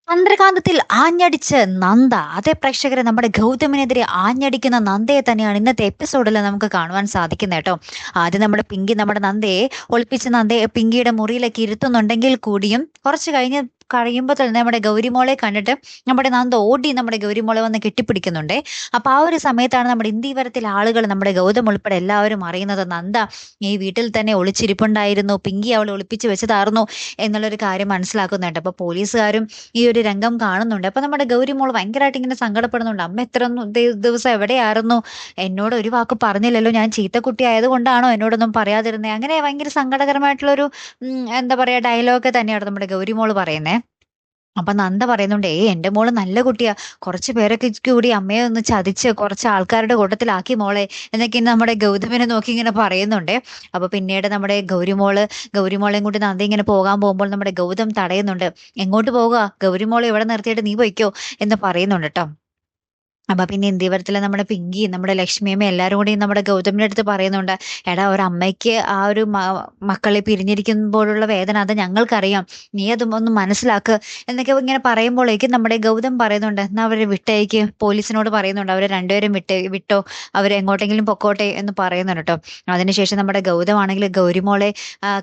ചന്ദ്രകാന്തത്തിൽ ആഞ്ഞടിച്ച് നന്ദ. അതെ പ്രേക്ഷകരെ, നമ്മുടെ ഗൗതമിനെതിരെ ആഞ്ഞടിക്കുന്ന നന്ദയെ തന്നെയാണ് ഇന്നത്തെ എപ്പിസോഡിൽ നമുക്ക് കാണുവാൻ സാധിക്കുന്നത് കേട്ടോ. ആദ്യം നമ്മുടെ പിങ്കി നമ്മുടെ നന്ദയെ ഒളിപ്പിച്ച് നന്ദയെ പിങ്കിയുടെ മുറിയിലേക്ക് ഇരുത്തുന്നുണ്ടെങ്കിൽ കൂടിയും കുറച്ച് കഴിയുമ്പോൾ തന്നെ നമ്മുടെ ഗൗരിമോളെ കണ്ടിട്ട് നമ്മുടെ നന്ദ ഓടി നമ്മുടെ ഗൗരിമോളെ വന്ന് കെട്ടിപ്പിടിക്കുന്നുണ്ടേ. അപ്പൊ ആ ഒരു സമയത്താണ് നമ്മുടെ ഇന്ദീവരത്തിലെ ആളുകൾ, നമ്മുടെ ഗൗതം ഉൾപ്പെടെ എല്ലാവരും അറിയുന്നത് നന്ദ ഈ വീട്ടിൽ തന്നെ ഒളിച്ചിരിപ്പുണ്ടായിരുന്നു, പിങ്കി അവളെ ഒളിപ്പിച്ച് വെച്ചതായിരുന്നു എന്നുള്ളൊരു കാര്യം മനസ്സിലാക്കുന്നുണ്ട്. അപ്പൊ പോലീസുകാരും ഈ ഒരു രംഗം കാണുന്നുണ്ട്. അപ്പൊ നമ്മുടെ ഗൗരി മോള് ഭയങ്കരമായിട്ട് ഇങ്ങനെ സങ്കടപ്പെടുന്നുണ്ട്. അമ്മ എത്ര ദിവസം എവിടെയായിരുന്നു, എന്നോട് ഒരു വാക്ക് പറഞ്ഞില്ലല്ലോ, ഞാൻ ചീത്തക്കുട്ടി ആയതുകൊണ്ടാണോ എന്നോടൊന്നും പറയാതിരുന്നേ, അങ്ങനെ ഭയങ്കര സങ്കടകരമായിട്ടുള്ളൊരു എന്താ പറയാ ഡയലോഗ് തന്നെയാണ് നമ്മുടെ ഗൗരി മോള് പറയുന്നേ. അപ്പൊ നന്ദ പറയുന്നുണ്ട്, എന്റെ മോള് നല്ല കുട്ടിയാ, കുറച്ച് പേരൊക്കെ കൂടി അമ്മയെ ഒന്ന് ചതിച്ച് കുറച്ച് ആൾക്കാരുടെ കൂട്ടത്തിലാക്കി മോളെ എന്നൊക്കെ ഇന്ന് നമ്മുടെ ഗൗതമിനെ നോക്കി ഇങ്ങനെ പറയുന്നുണ്ട്. അപ്പൊ പിന്നീട് നമ്മുടെ ഗൗരിമോളെയും കൂടി നന്ദി ഇങ്ങനെ പോകാൻ പോകുമ്പോൾ നമ്മുടെ ഗൗതം തടയുന്നുണ്ട്. എങ്ങോട്ട് പോകുക, ഗൗരിമോളെ ഇവിടെ നിർത്തിയിട്ട് നീ പൊയ്ക്കോ എന്ന് പറയുന്നുണ്ട് ട്ടോ. അപ്പൊ പിന്നെ ഇന്ത്യവരത്തിലെ നമ്മുടെ പിങ്കി നമ്മുടെ ലക്ഷ്മിയമ്മ എല്ലാരും കൂടി നമ്മുടെ ഗൗതമിന്റെ അടുത്ത് പറയുന്നുണ്ട്, എടാ ഒരമ്മയ്ക്ക് ആ ഒരു മക്കളെ പിരിഞ്ഞിരിക്കുമ്പോഴുള്ള വേദന അത് ഞങ്ങൾക്കറിയാം, നീ അതും ഒന്ന് മനസ്സിലാക്ക് എന്നൊക്കെ ഇങ്ങനെ പറയുമ്പോഴേക്കും നമ്മുടെ ഗൗതം പറയുന്നുണ്ട്, എന്നാ അവരെ വിട്ടയക്ക്, പോലീസിനോട് പറയുന്നുണ്ട് അവരെ രണ്ടുപേരും വിട്ടോ, അവരെ എങ്ങോട്ടെങ്കിലും പൊക്കോട്ടെ എന്ന് പറയുന്നുണ്ട് കേട്ടോ. അതിനുശേഷം നമ്മുടെ ഗൗതം ആണെങ്കിൽ ഗൗരിമോളെ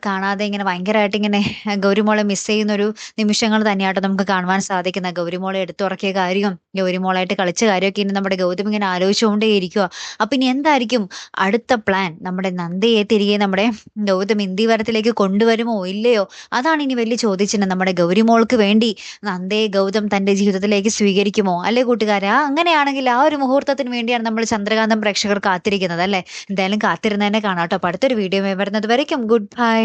കാണാതെ ഇങ്ങനെ ഭയങ്കരമായിട്ട് ഇങ്ങനെ ഗൗരിമോളെ മിസ് ചെയ്യുന്ന ഒരു നിമിഷങ്ങൾ തന്നെയാട്ടോ നമുക്ക് കാണുവാൻ സാധിക്കുന്നത്. ഗൗരിമോളെ എടുത്തുറക്കിയ കാര്യവും ഗൗരിമോളായിട്ട് കളിച്ച കാര്യമൊക്കെ ഇനി നമ്മുടെ ഗൗതം ഇങ്ങനെ ആലോചിച്ചുകൊണ്ടേയിരിക്കുക. അപ്പൊ ഇനി എന്തായിരിക്കും അടുത്ത പ്ലാൻ, നമ്മുടെ നന്ദയെ തിരികെ നമ്മുടെ ഗൗതം ഇന്ദീവരത്തിലേക്ക് കൊണ്ടുവരുമോ ഇല്ലയോ, അതാണ് ഇനി വലിയ ചോദ്യചിഹ്നം. നമ്മുടെ ഗൗരിമോൾക്ക് വേണ്ടി നന്ദയെ ഗൗതം തന്റെ ജീവിതത്തിലേക്ക് സ്വീകരിക്കുമോ അല്ലെ കൂട്ടുകാരാ? അങ്ങനെയാണെങ്കിൽ ആ ഒരു മുഹൂർത്തത്തിന് വേണ്ടിയാണ് നമ്മൾ ചന്ദ്രകാന്തം പ്രേക്ഷകർ കാത്തിരിക്കുന്നത് അല്ലെ. എന്തായാലും കാത്തിരുന്നതന്നെ കാണാട്ടോ. അപ്പൊ അടുത്തൊരു വീഡിയോ വരുന്നത് വരയ്ക്കും ഗുഡ് ബൈ.